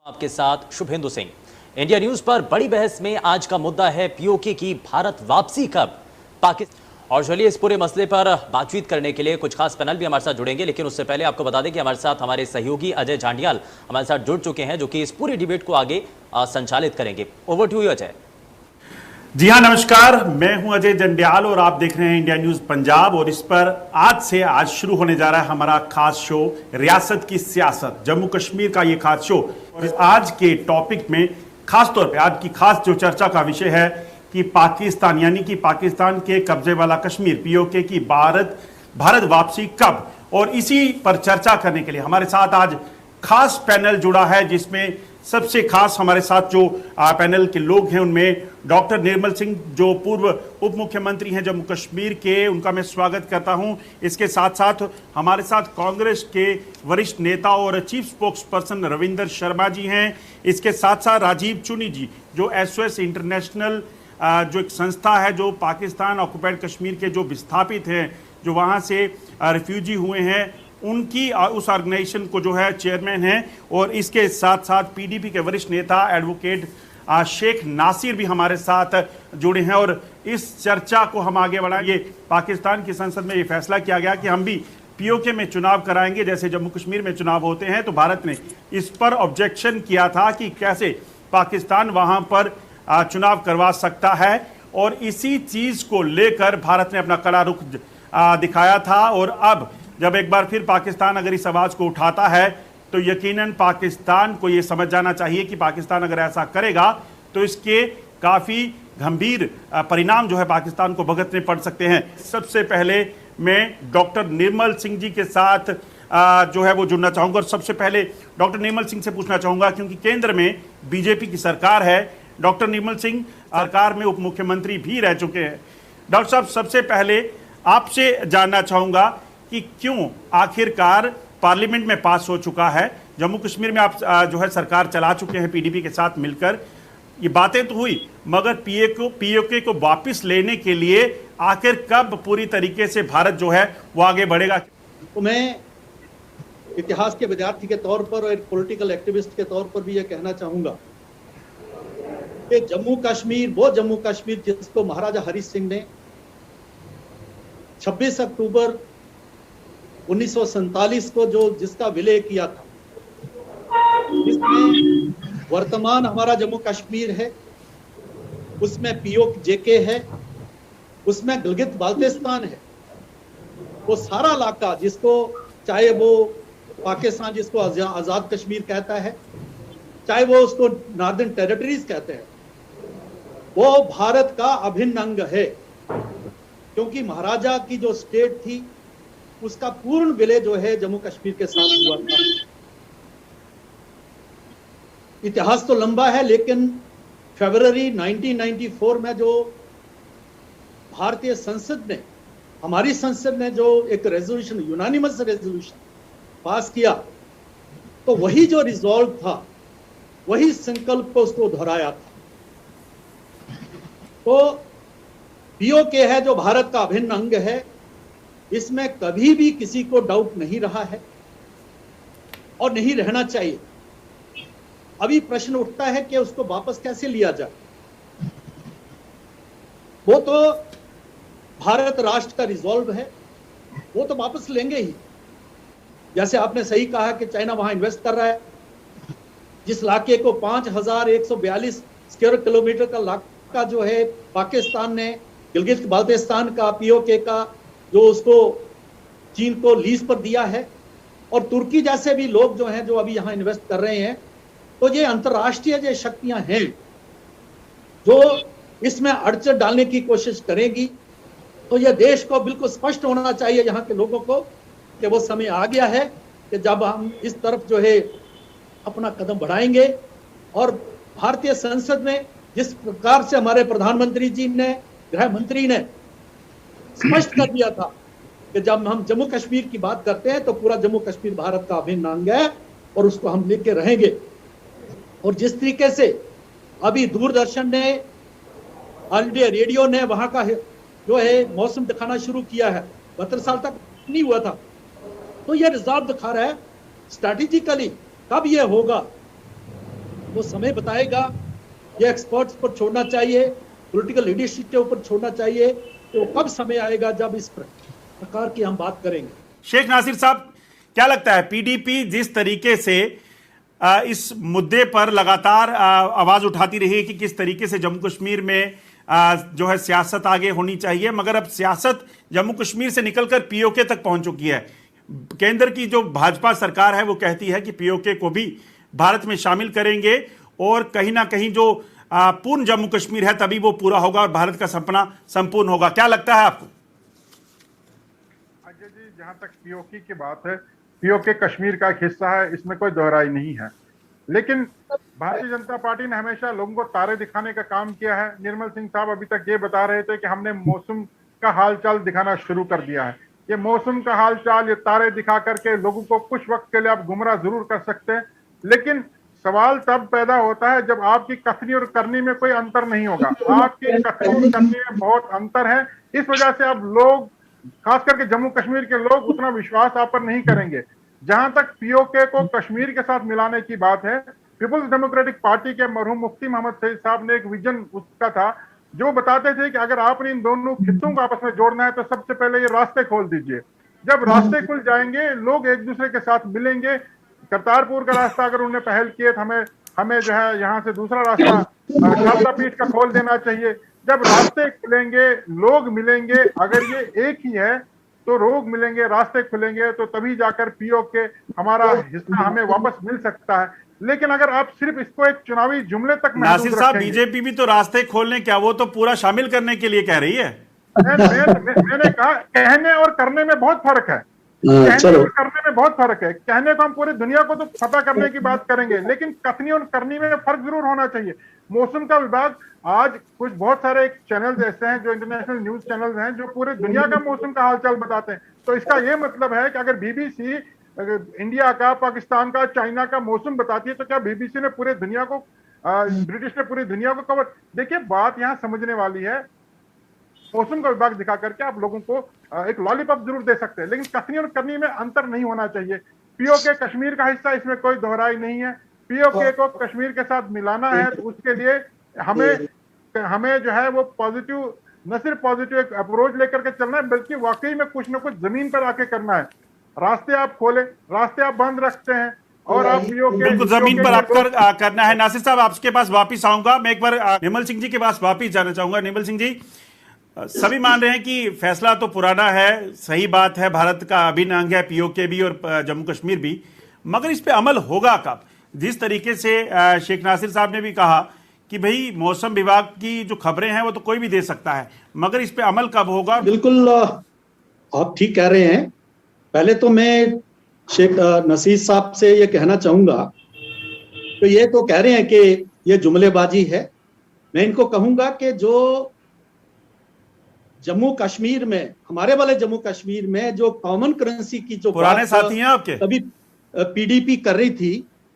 आपके साथ Suvendu Singh. India news पर बड़ी बहस में आज का मुद्दा है पीओके की भारत वापसी कब। पाकिस्तान और चलिए इस पूरे मसले पर बातचीत करने के लिए कुछ खास पैनल भी हमारे साथ जुड़ेंगे, लेकिन उससे पहले आपको बता दें कि हमारे साथ हमारे सहयोगी अजय झांडियाल हमारे साथ जुड़ चुके हैं, जो कि इस पूरी डिबेट को आगे संचालित करेंगे। Over to you Ajay. जी हाँ, नमस्कार, मैं हूं अजय जंडियाल और आप देख रहे हैं इंडिया न्यूज पंजाब। और इस पर आज शुरू होने जा रहा है हमारा खास शो रियासत की सियासत, जम्मू कश्मीर का ये खास शो। और आज के टॉपिक में खास तौर पे आज की खास जो चर्चा का विषय है कि पाकिस्तान यानी कि पाकिस्तान के कब्जे वाला कश्मीर पीओके की भारत वापसी कब। और इसी पर चर्चा करने के लिए हमारे साथ आज खास पैनल जुड़ा है, जिसमें सबसे खास हमारे साथ जो पैनल के लोग हैं उनमें डॉक्टर निर्मल सिंह, जो पूर्व उप मुख्यमंत्री हैं जम्मू कश्मीर के, उनका मैं स्वागत करता हूं। इसके साथ साथ हमारे साथ कांग्रेस के वरिष्ठ नेता और chief spokesperson Ravinder Sharma ji हैं। इसके साथ साथ राजीव चुनी जी, जो SOS इंटरनेशनल जो एक संस्था है जो पाकिस्तान ऑक्युपाइड कश्मीर के जो विस्थापित हैं, जो वहाँ से रिफ्यूजी हुए हैं, उनकी उस ऑर्गेनाइजेशन को जो है चेयरमैन है। और इसके साथ साथ PDP के वरिष्ठ नेता एडवोकेट शेख नासिर भी हमारे साथ जुड़े हैं। और इस चर्चा को हम आगे बढ़ाएंगे। पाकिस्तान की संसद में ये फैसला किया गया कि हम भी पीओके में चुनाव कराएंगे जैसे जम्मू कश्मीर में चुनाव होते हैं। तो भारत ने इस पर ऑब्जेक्शन किया था कि कैसे पाकिस्तान वहां पर चुनाव करवा सकता है, और इसी चीज को लेकर भारत ने अपना कड़ा रुख दिखाया था। और अब जब एक बार फिर पाकिस्तान अगर इस आवाज को उठाता है तो यकीनन पाकिस्तान को यह समझ जाना चाहिए कि पाकिस्तान अगर ऐसा करेगा तो इसके काफी गंभीर परिणाम जो है पाकिस्तान को भुगतने पड़ सकते हैं। सबसे पहले मैं डॉक्टर निर्मल सिंह जी के साथ जो है वो जुड़ना चाहूंगा। और सबसे पहले डॉक्टर निर्मल सिंह से पूछना चाहूंगा, क्योंकि केंद्र में बीजेपी की सरकार है। डॉक्टर निर्मल सिंह सरकार में उप मुख्यमंत्री भी रह चुके हैं। डॉक्टर साहब, सबसे पहले आपसे जानना चाहूंगा कि क्यों आखिरकार पार्लियामेंट में पास हो चुका है, जम्मू कश्मीर में आप जो है सरकार चला चुके हैं PDP के साथ मिलकर, ये बातें तो हुई, मगर पीओके को वापस लेने के लिए आखिर कब पूरी तरीके से भारत जो है वो आगे बढ़ेगा? तो मैं इतिहास के विद्यार्थी के तौर पर और एक पॉलिटिकल एक्टिविस्ट के तौर पर भी ये कहना चाहूंगा कि जम्मू कश्मीर जिसको महाराजा हरि सिंह ने 26 अक्टूबर 1947 को जिसका विलय किया था, इसमें वर्तमान हमारा जम्मू कश्मीर है, उसमें पीओके है, उसमें गिलगित बाल्टिस्तान है। वो सारा इलाका जिसको चाहे वो पाकिस्तान जिसको आजाद कश्मीर कहता है, चाहे वो उसको नॉर्दर्न टेरिटरीज कहते हैं, वो भारत का अभिन्न अंग है। क्योंकि महाराजा की जो स्टेट थी उसका पूर्ण विलय जो है जम्मू कश्मीर के साथ हुआ था। इतिहास तो लंबा है, लेकिन फरवरी 1994 में जो भारतीय संसद ने, हमारी संसद ने जो एक रेजोल्यूशन, यूनानिमस रेजोल्यूशन पास किया, तो वही जो रिजॉल्व था, वही संकल्प को उसको दोहराया था। तो पीओके है जो भारत का अभिन्न अंग है, इसमें कभी भी किसी को डाउट नहीं रहा है और नहीं रहना चाहिए। अभी प्रश्न उठता है कि उसको वापस कैसे लिया जाए। वो तो भारत राष्ट्र का रिजॉल्व है, वो तो वापस लेंगे ही। जैसे आपने सही कहा कि चाइना वहां इन्वेस्ट कर रहा है, जिस इलाके को 5142 स्क्वायर किलोमीटर का इलाका जो है पाकिस्तान ने गिलगित बाल्टिस्तान का पीओके का जो उसको चीन को लीज पर दिया है, और तुर्की जैसे भी लोग जो हैं जो अभी यहाँ इन्वेस्ट कर रहे हैं, तो ये अंतर्राष्ट्रीय जो शक्तियां हैं जो इसमें अड़चन डालने की कोशिश करेगी। तो ये देश को बिल्कुल स्पष्ट होना चाहिए यहाँ के लोगों को कि वो समय आ गया है कि जब हम इस तरफ जो है अपना कदम बढ़ाएंगे। और भारतीय संसद में जिस प्रकार से हमारे प्रधानमंत्री जी ने, गृह मंत्री ने स्पष्ट कर दिया था कि जब हम जम्मू कश्मीर की बात करते हैं तो पूरा जम्मू कश्मीर भारत का अभिन्न अंग है और उसको हम लेके रहेंगे। और जिस तरीके से अभी दूरदर्शन ने, ऑल इंडिया रेडियो ने वहां का जो है मौसम दिखाना शुरू किया है, 72 साल तक नहीं हुआ था, तो यह रिजॉल्व दिखा रहा है स्ट्रैटेजिकली कब यह होगा वो समय बताएगा। ये एक्सपर्ट्स पर छोड़ना चाहिए, पॉलिटिकल लीडरशिप के ऊपर छोड़ना चाहिए कि वो कब समय आएगा जब इस प्रकार की हम बात करेंगे। शेख नासिर साहब, क्या लगता है पीडीपी जिस तरीके से इस मुद्दे पर लगातार आवाज उठाती रही है कि किस तरीके से जम्मू कश्मीर में जो है सियासत आगे होनी चाहिए, मगर अब सियासत जम्मू कश्मीर से निकलकर पीओके तक पहुंच चुकी है। केंद्र की जो भाजपा सरकार है वो कहती है कि पीओके को भी भारत में शामिल करेंगे और कहीं ना कहीं जो पूर्ण जम्मू कश्मीर है तभी वो पूरा होगा और भारत का सपना संपूर्ण होगा। क्या लगता है आपको? अजय जी, जहां तक पीओके की बात है, पीओके कश्मीर का एक हिस्सा है, इसमें कोई दोहराई नहीं है। लेकिन भारतीय जनता पार्टी ने हमेशा लोगों को तारे दिखाने का काम किया है। निर्मल सिंह साहब अभी तक ये बता रहे थे कि हमने मौसम का हालचाल दिखाना शुरू कर दिया है। ये मौसम का हालचाल, ये तारे दिखा करके लोगों को कुछ वक्त के लिए आप गुमराह जरूर कर सकते हैं, लेकिन सवाल तब पैदा होता है जब आपकी कथनी और करनी में कोई अंतर नहीं होगा। आपकी कथनी और करनी में बहुत अंतर है। इस वजह से अब लोग, खास करके जम्मू कश्मीर के लोग, उतना विश्वास आप पर नहीं करेंगे। जहां तक पीओके को कश्मीर के साथ मिलाने की बात है, पीपुल्स डेमोक्रेटिक पार्टी के मरहूम मुफ्ती मोहम्मद सईद साहब ने एक विजन उसका था, जो बताते थे कि अगर आपने इन दोनों खित्तों को आपस में जोड़ना है तो सबसे पहले ये रास्ते खोल दीजिए। जब रास्ते खुल जाएंगे, लोग एक दूसरे के साथ मिलेंगे। करतारपुर का रास्ता अगर उन्होंने पहल किए तो हमें जो है यहाँ से दूसरा रास्ता खालसा पीठ का खोल देना चाहिए। जब रास्ते खुलेंगे, लोग मिलेंगे, अगर ये एक ही है तो लोग मिलेंगे, रास्ते खुलेंगे, तो तभी जाकर पीओके हमारा हिस्सा हमें वापस मिल सकता है। लेकिन अगर आप सिर्फ इसको एक चुनावी जुमले तक नासिर साहब, बीजेपी भी तो रास्ते खोलने, क्या वो तो पूरा शामिल करने के लिए कह रही है? मैंने कहा कहने और करने में बहुत फर्क है। कहने और करने में बहुत फर्क है। कहने को हम पूरी दुनिया को तो पता करने की बात करेंगे, लेकिन कथनी और करनी में फर्क जरूर होना चाहिए। मौसम का विभाग, आज कुछ बहुत सारे चैनल्स ऐसे हैं जो इंटरनेशनल न्यूज चैनल्स हैं जो पूरे दुनिया का मौसम का हालचाल बताते हैं। तो इसका यह मतलब है कि अगर बीबीसी इंडिया का, पाकिस्तान का, चाइना का मौसम बताती है तो क्या बीबीसी ने पूरे दुनिया को, ब्रिटिश ने पूरी दुनिया को कवर? देखिए, बात यहाँ समझने वाली है। मौसम का विभाग दिखा करके आप लोगों को एक लॉलीपॉप जरूर दे सकते हैं, लेकिन कथनी और करनी में अंतर नहीं होना चाहिए। पीओके कश्मीर का हिस्सा, इसमें कोई दोहराई नहीं है। पीओके को कश्मीर के साथ मिलाना है तो उसके लिए हमें जो है वो पॉजिटिव, न सिर्फ पॉजिटिव एक अप्रोच लेकर के चलना है, बल्कि वाकई में कुछ ना कुछ जमीन पर आके करना है। रास्ते आप खोले, रास्ते आप बंद रखते हैं और आप बिल्कुल जमीन पर आपको करना है। नासिर साहब, आपके पास वापिस आऊंगा। मैं एक बार निर्मल सिंह जी के पास वापिस जाना चाहूंगा। निर्मल सिंह जी, सभी मान रहे हैं कि फैसला तो पुराना है, सही बात है, भारत का अभिन्न अंग है पीओके भी और जम्मू कश्मीर भी, मगर इस पे अमल होगा कब? जिस तरीके से शेख नासिर साहब ने भी कहा कि भाई मौसम विभाग की जो खबरें हैं वो तो कोई भी दे सकता है, मगर इस पे अमल कब होगा? बिल्कुल आप ठीक कह रहे हैं। पहले तो मैं शेख नसीर साहब से ये कहना चाहूंगा, तो ये तो कह रहे हैं कि ये जुमलेबाजी है। मैं इनको कहूंगा कि जो जम्मू कश्मीर में, हमारे वाले जम्मू कश्मीर में जो कॉमन करेंसी की जो पुराने साथी हैं आपके, तभी पीडीपी कर रही थी,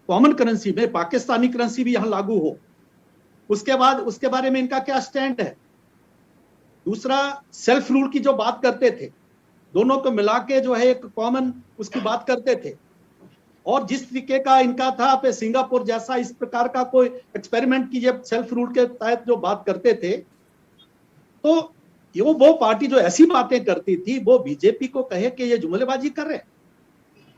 कॉमन करेंसी में पाकिस्तानी करेंसी भी यहां लागू हो, उसके बाद उसके बारे में इनका क्या स्टैंड है? दूसरा, सेल्फ रूल की जो बात करते थे, दोनों को मिला के जो है एक कॉमन उसकी बात करते थे, और जिस तरीके का इनका था पे सिंगापुर जैसा इस प्रकार का कोई एक्सपेरिमेंट की जब सेल्फ रूल के तहत जो बात करते थे, तो वो पार्टी जो ऐसी बातें करती थी वो बीजेपी को कहे कि ये जुमलेबाजी कर रहे हैं।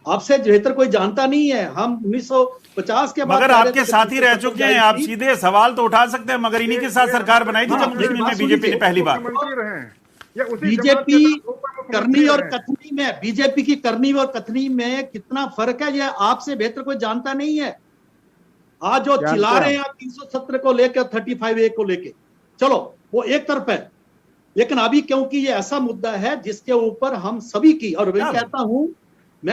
आपसे बेहतर कोई जानता नहीं है। हम 1950 के बाद, मगर आपके साथी रह चुके हैं, आप सीधे सवाल तो उठा सकते हैं, मगर इन्हीं के साथ सरकार बनाई थी जम्मू कश्मीर में बीजेपी ने पहली बार। बीजेपी करनी और कथनी में, बीजेपी की करनी और कथनी में कितना फर्क है, ये आपसे बेहतर कोई जानता नहीं है। आज जो चिल्ला रहे हैं 317 को लेकर 35A को लेकर, चलो वो एक तरफ है, लेकिन अभी क्योंकि ये ऐसा मुद्दा है जिसके ऊपर हम सभी की, और मैं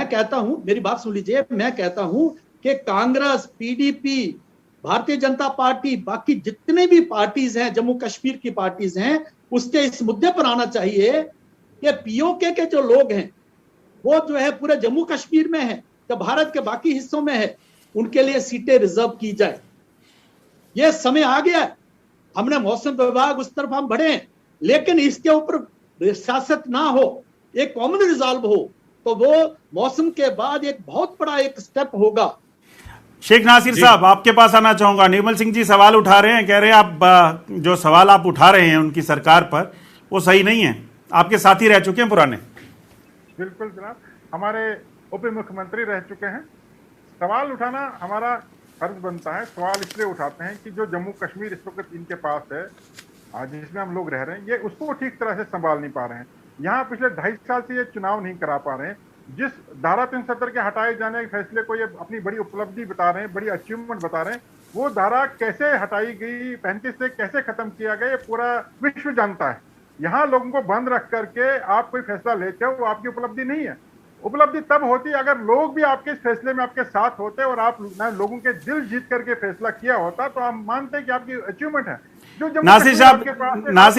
कहता हूं, मेरी बात सुन लीजिए, मैं कहता हूं कि कांग्रेस, पीडीपी, भारतीय जनता पार्टी, बाकी जितने भी पार्टीज हैं, जम्मू कश्मीर की पार्टीज हैं, उसके इस मुद्दे पर आना चाहिए कि पीओके के जो लोग हैं वो जो है पूरे जम्मू कश्मीर में है, जब भारत के बाकी हिस्सों में है, उनके लिए सीटें रिजर्व की जाए। यह समय आ गया है। हमने मौसम विभाग उस तरफ हम बढ़े, लेकिन इसके ऊपर सियासत ना हो, एक कॉमन रिजॉल्व हो, तो वो मौसम के बाद एक बहुत बड़ा एक स्टेप होगा। शेख नासिर साहब, आपके पास आना चाहूंगा। निर्मल सिंह जी सवाल उठा रहे हैं, कह रहे हैं आप जो सवाल आप उठा रहे हैं उनकी सरकार पर वो सही नहीं है। आपके साथी रह चुके हैं पुराने। बिल्कुल जनाब, हमारे उप मुख्यमंत्री रह चुके हैं। सवाल उठाना हमारा फर्ज बनता है। सवाल इसलिए उठाते हैं कि जो जम्मू कश्मीर इस वक्त इनके पास है, आज जिसमें हम लोग रह रहे हैं, ये उसको ठीक तरह से संभाल नहीं पा रहे हैं। यहाँ पिछले 2.5 साल से ये चुनाव नहीं करा पा रहे हैं। जिस धारा 370 के हटाए जाने के फैसले को ये अपनी बड़ी उपलब्धि बता रहे हैं, बड़ी अचीवमेंट बता रहे हैं, वो धारा कैसे हटाई गई, 35 से कैसे खत्म किया गया, ये पूरा विश्व जानता है। यहाँ लोगों को बंद रख करके आप कोई फैसला लेते हो, वो आपकी उपलब्धि नहीं है। उपलब्धि तब होती है अगर लोग भी आपके इस फैसले में आपके साथ होते और आप लोगों के दिल जीत करके फैसला किया होता, तो आप मानते हैं कि आपकी अचीवमेंट है। नासिर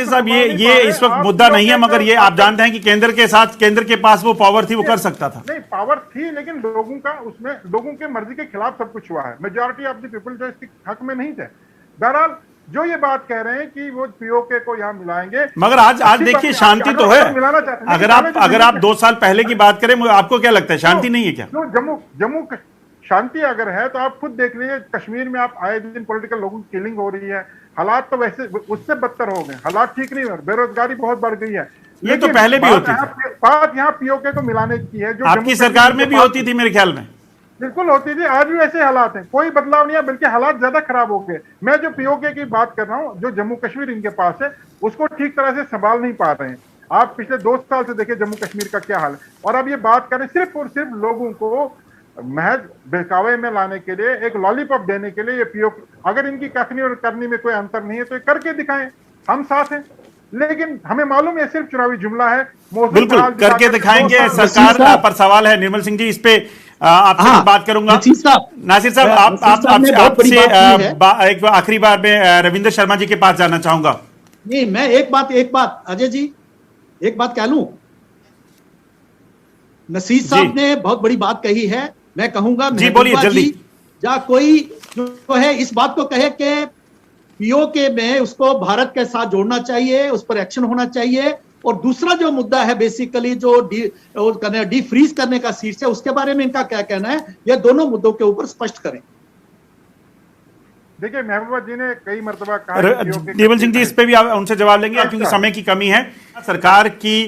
साहब, ये इस वक्त मुद्दा नहीं है, मगर ये आप जानते हैं कि केंद्र के पास वो पावर थी, वो कर सकता था। नहीं, पावर थी, लेकिन लोगों का उसमें लोगों के मर्जी के खिलाफ सब कुछ हुआ है। मेजॉरिटी ऑफ द पीपल जो इसके हक में नहीं थे। बहरहाल जो ये बात कह रहे हैं कि वो पीओके को यहाँ मिलाएंगे, मगर आज देखिए शांति तो है। अगर आप 2 साल पहले की बात करें, आपको क्या लगता है शांति नहीं है क्या? जम्मू शांति अगर है तो आप खुद देख लीजिए, कश्मीर में आप आए दिन पॉलिटिकल लोगों की किलिंग हो रही है। हालात तो वैसे उससे बदतर हो गए, हालात ठीक नहीं हो रहे, बेरोजगारी बहुत बढ़ गई है। ये तो पहले भी होती थी। बात यहाँ पीओके को मिलाने की है, जो आपकी सरकार में भी होती थी मेरे ख्याल में। बिल्कुल होती थी, आज भी वैसे हालात हैं, कोई बदलाव नहीं है, बल्कि हालात ज्यादा खराब हो गए। मैं जो पीओके की बात कर रहा हूँ, जो जम्मू कश्मीर इनके पास है, उसको ठीक तरह से संभाल नहीं पा रहे हैं। आप पिछले 2 साल से देखिए जम्मू कश्मीर का क्या हाल है। और अब ये बात करें सिर्फ और सिर्फ लोगों को महज बहकावे में लाने के लिए, एक लॉलीपॉप देने के लिए, ये पीओके, अगर इनकी कथनी और करनी में कोई अंतर नहीं है तो ये करके दिखाएं, हम साथ हैं। लेकिन हमें मालूम है सिर्फ चुनावी जुमला है। बिल्कुल करके दिखाएंगे। सरकार पर सवाल है निर्मल सिंह जी, इस पे आपसे बात करूंगा। नासिर साहब, आपसे एक आखिरी बार में रविंद्र शर्मा जी के पास जाना चाहूंगा। नहीं, मैं एक बात अजय जी, एक बात कह लूं। नसीर साहब ने बहुत बड़ी बात कही है, मैं कहूंगा जी, बोलिए जल्दी। या कोई जो है इस बात को कहे कि पीओके में उसको भारत के साथ जोड़ना चाहिए, उस पर एक्शन होना चाहिए। और दूसरा जो मुद्दा है बेसिकली जो डी फ्रीज करने का सीट है, उसके बारे में इनका क्या कहना है, ये दोनों मुद्दों के ऊपर स्पष्ट करें। देखिए, महबूबा जी ने कई मर्तबा कहा, निर्मल सिंह जी इस पे भी उनसे जवाब लेंगे क्योंकि समय की कमी है। सरकार की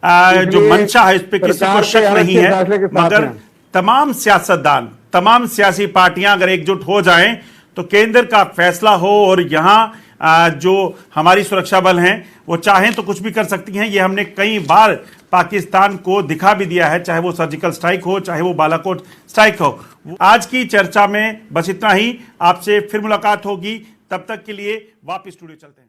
जो मंशा है इस पे किसी को शक नहीं है, मगर तमाम सियासतदान, तमाम सियासी पार्टियां अगर एकजुट हो जाएं तो केंद्र का फैसला हो और यहां जो हमारी सुरक्षा बल हैं वो चाहें तो कुछ भी कर सकती हैं। ये हमने कई बार पाकिस्तान को दिखा भी दिया है, चाहे वो सर्जिकल स्ट्राइक हो, चाहे वो बालाकोट स्ट्राइक हो। आज की चर्चा में बस इतना ही। आपसे फिर मुलाकात होगी, तब तक के लिए वापस स्टूडियो चलते हैं।